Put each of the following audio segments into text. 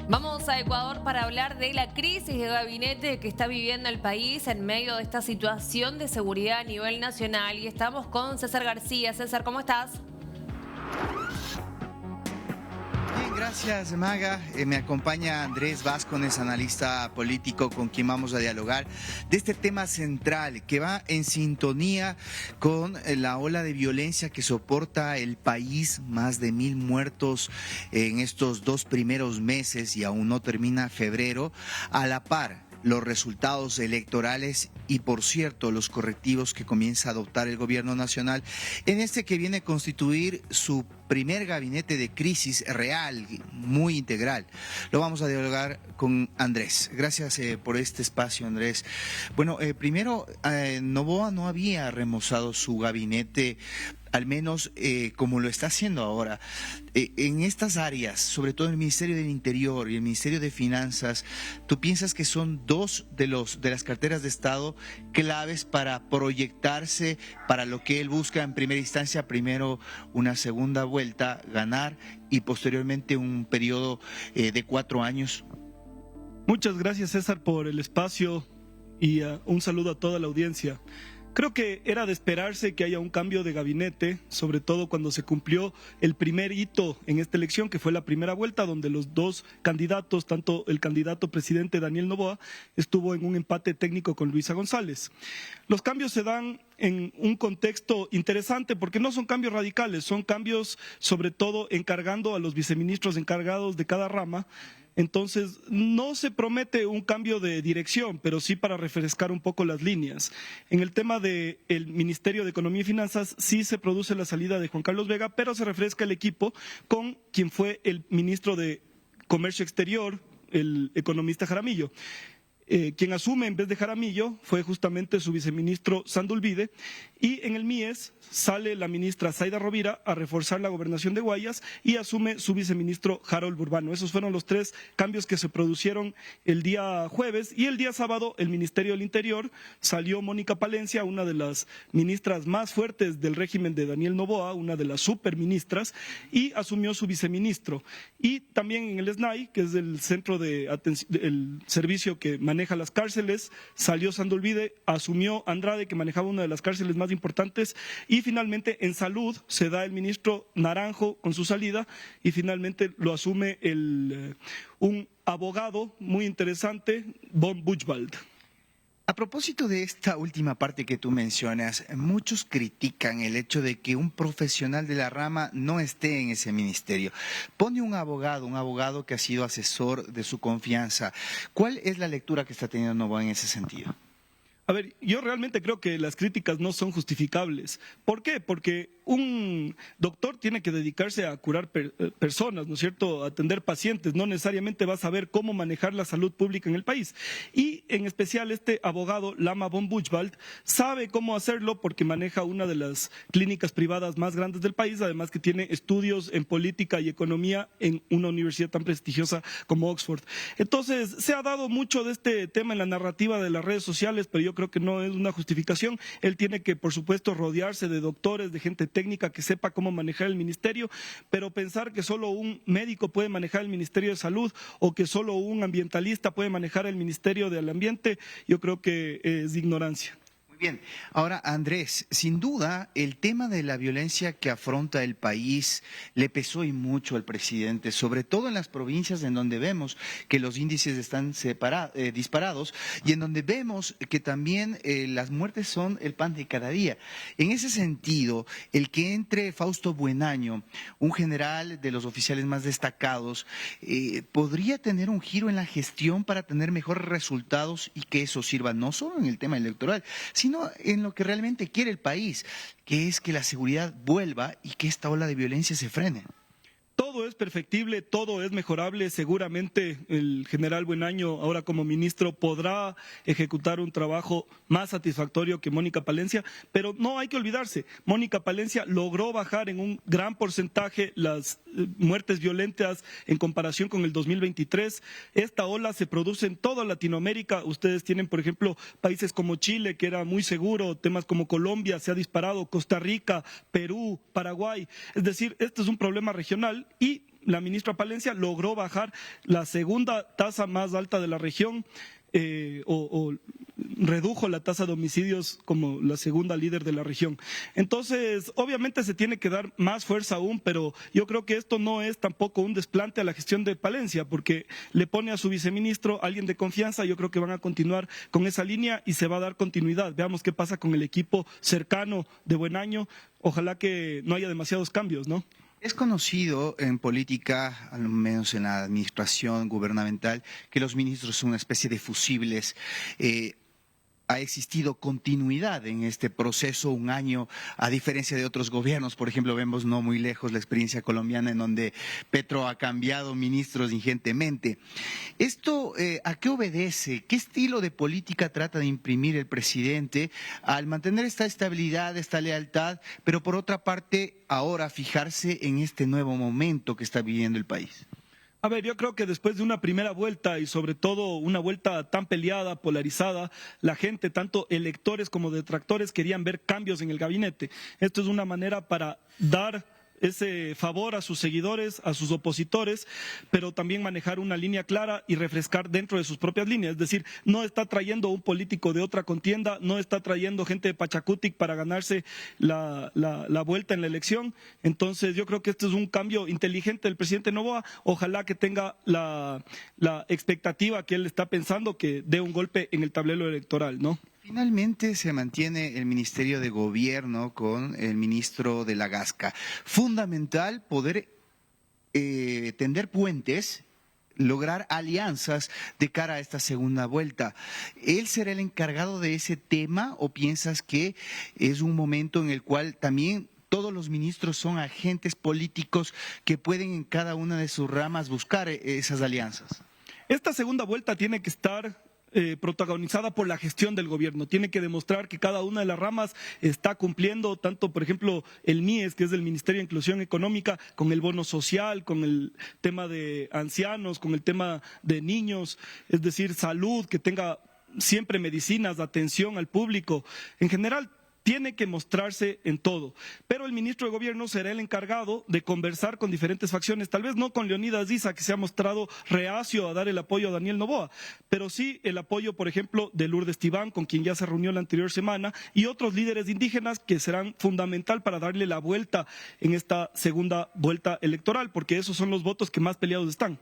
Vamos a Ecuador para hablar de la crisis de gabinete que está viviendo el país en medio de esta situación de seguridad a nivel nacional. Y estamos con César García. César, ¿cómo estás? Bien, gracias, Maga. Me acompaña Andrés Vázquez, analista político, con quien vamos a dialogar de este tema central que va en sintonía con la ola de violencia que soporta el país, más de 1000 muertos en estos 2 primeros meses y aún no termina febrero, a la par los resultados electorales y, por cierto, los correctivos que comienza a adoptar el gobierno nacional en este que viene a constituir su primer gabinete de crisis real, muy integral. Lo vamos a dialogar con Andrés. Gracias por este espacio, Andrés. Bueno, primero, Noboa no había remozado su gabinete, al menos como lo está haciendo ahora. En estas áreas, sobre todo el Ministerio del Interior y el Ministerio de Finanzas, ¿tú piensas que son dos de las carteras de Estado claves para proyectarse para lo que él busca en primera instancia? Primero una segunda vuelta, ganar, y posteriormente un periodo de 4 años. Muchas gracias, César, por el espacio y un saludo a toda la audiencia. Creo que era de esperarse que haya un cambio de gabinete, sobre todo cuando se cumplió el primer hito en esta elección, que fue la primera vuelta, donde los dos candidatos, tanto el candidato presidente Daniel Noboa, estuvo en un empate técnico con Luisa González. Los cambios se dan en un contexto interesante porque no son cambios radicales, son cambios sobre todo encargando a los viceministros encargados de cada rama. Entonces, no se promete un cambio de dirección, pero sí para refrescar un poco las líneas. En el tema del Ministerio de Economía y Finanzas, sí se produce la salida de Juan Carlos Vega, pero se refresca el equipo con quien fue el ministro de Comercio Exterior, el economista Jaramillo. Quien asume en vez de Jaramillo fue justamente su viceministro Sandulvide, y en el MIES sale la ministra Zaida Rovira a reforzar la gobernación de Guayas y asume su viceministro Harold Burbano. Esos fueron los 3 cambios que se produjeron el día jueves, y el día sábado el Ministerio del Interior salió Mónica Palencia, una de las ministras más fuertes del régimen de Daniel Noboa, una de las superministras, y asumió su viceministro. Y también en el SNAI, que es el centro de el servicio que maneja las cárceles, salió Sandulvide, asumió Andrade, que manejaba una de las cárceles más importantes, y finalmente en salud se da el ministro Naranjo con su salida, y finalmente lo asume un abogado muy interesante, von Buchwald. A propósito de esta última parte que tú mencionas, muchos critican el hecho de que un profesional de la rama no esté en ese ministerio. Pone un abogado que ha sido asesor de su confianza. ¿Cuál es la lectura que está teniendo Noboa en ese sentido? A ver, yo realmente creo que las críticas no son justificables. ¿Por qué? Porque un doctor tiene que dedicarse a curar personas, ¿no es cierto?, a atender pacientes. No necesariamente va a saber cómo manejar la salud pública en el país. Y en especial este abogado, Lama von Buchwald, sabe cómo hacerlo porque maneja una de las clínicas privadas más grandes del país, además que tiene estudios en política y economía en una universidad tan prestigiosa como Oxford. Entonces, se ha dado mucho de este tema en la narrativa de las redes sociales, pero yo creo que no es una justificación. Él tiene que, por supuesto, rodearse de doctores, de gente técnica que sepa cómo manejar el ministerio, pero pensar que solo un médico puede manejar el Ministerio de Salud o que solo un ambientalista puede manejar el Ministerio del Ambiente, yo creo que es ignorancia. Bien, ahora Andrés, sin duda el tema de la violencia que afronta el país le pesó y mucho al presidente, sobre todo en las provincias en donde vemos que los índices están disparados y en donde vemos que también las muertes son el pan de cada día. En ese sentido, el que entre Fausto Buenaño, un general de los oficiales más destacados, podría tener un giro en la gestión para tener mejores resultados y que eso sirva no solo en el tema electoral, sino en lo que realmente quiere el país, que es que la seguridad vuelva y que esta ola de violencia se frene. Todo es perfectible, todo es mejorable. Seguramente el general Buenaño, ahora como ministro, podrá ejecutar un trabajo más satisfactorio que Mónica Palencia, pero no hay que olvidarse, Mónica Palencia logró bajar en un gran porcentaje las muertes violentas en comparación con el 2023. Esta ola se produce en toda Latinoamérica. Ustedes tienen, por ejemplo, países como Chile, que era muy seguro, temas como Colombia se ha disparado, Costa Rica, Perú, Paraguay. Es decir, este es un problema regional y la ministra Palencia logró bajar la segunda tasa más alta de la región, o redujo la tasa de homicidios como la segunda líder de la región. Entonces, obviamente se tiene que dar más fuerza aún, pero yo creo que esto no es tampoco un desplante a la gestión de Palencia, porque le pone a su viceministro alguien de confianza. Yo creo que van a continuar con esa línea y se va a dar continuidad. Veamos qué pasa con el equipo cercano de Buen Año. Ojalá que no haya demasiados cambios, ¿no? Es conocido en política, al menos en la administración gubernamental, que los ministros son una especie de fusibles. Ha existido continuidad en este proceso un año, a diferencia de otros gobiernos. Por ejemplo, vemos no muy lejos la experiencia colombiana en donde Petro ha cambiado ministros ingentemente. ¿Esto a qué obedece? ¿Qué estilo de política trata de imprimir el presidente al mantener esta estabilidad, esta lealtad, pero por otra parte ahora fijarse en este nuevo momento que está viviendo el país? A ver, yo creo que después de una primera vuelta y sobre todo una vuelta tan peleada, polarizada, la gente, tanto electores como detractores, querían ver cambios en el gabinete. Esto es una manera para dar ese favor a sus seguidores, a sus opositores, pero también manejar una línea clara y refrescar dentro de sus propias líneas. Es decir, no está trayendo un político de otra contienda, no está trayendo gente de Pachacutic para ganarse la vuelta en la elección. Entonces yo creo que este es un cambio inteligente del presidente Noboa. Ojalá que tenga la expectativa que él está pensando, que dé un golpe en el tablero electoral, ¿no? Finalmente se mantiene el Ministerio de Gobierno con el ministro de la Gasca. Fundamental poder tender puentes, lograr alianzas de cara a esta segunda vuelta. ¿Él será el encargado de ese tema o piensas que es un momento en el cual también todos los ministros son agentes políticos que pueden en cada una de sus ramas buscar esas alianzas? Esta segunda vuelta tiene que estar protagonizada por la gestión del gobierno. Tiene que demostrar que cada una de las ramas está cumpliendo, tanto por ejemplo el MIES, que es el Ministerio de Inclusión Económica, con el bono social, con el tema de ancianos, con el tema de niños, es decir, salud, que tenga siempre medicinas, atención al público. En general, tiene que mostrarse en todo, pero el ministro de Gobierno será el encargado de conversar con diferentes facciones, tal vez no con Leonidas Diza, que se ha mostrado reacio a dar el apoyo a Daniel Noboa, pero sí el apoyo, por ejemplo, de Lourdes Tibán, con quien ya se reunió la anterior semana, y otros líderes indígenas que serán fundamental para darle la vuelta en esta segunda vuelta electoral, porque esos son los votos que más peleados están.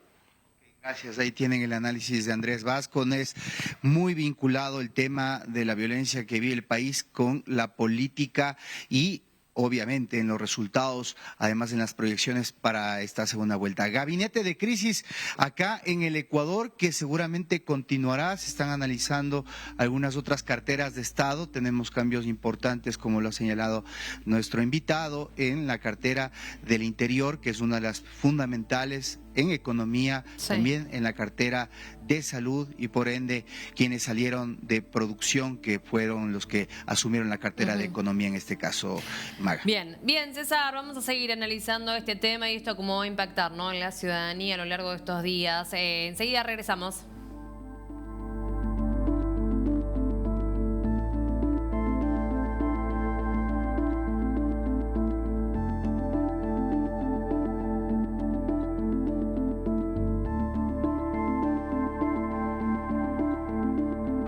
Gracias, ahí tienen el análisis de Andrés Vascon. Es muy vinculado el tema de la violencia que vive el país con la política y obviamente en los resultados, además en las proyecciones para esta segunda vuelta. Gabinete de crisis acá en el Ecuador, que seguramente continuará. Se están analizando algunas otras carteras de Estado. Tenemos cambios importantes, como lo ha señalado nuestro invitado, en la cartera del Interior, que es una de las fundamentales en economía, sí, también en la cartera de salud y por ende quienes salieron de producción, que fueron los que asumieron la cartera de economía en este caso, Maga. Bien, César, vamos a seguir analizando este tema y esto cómo va a impactar, ¿no?, en la ciudadanía a lo largo de estos días. Enseguida regresamos.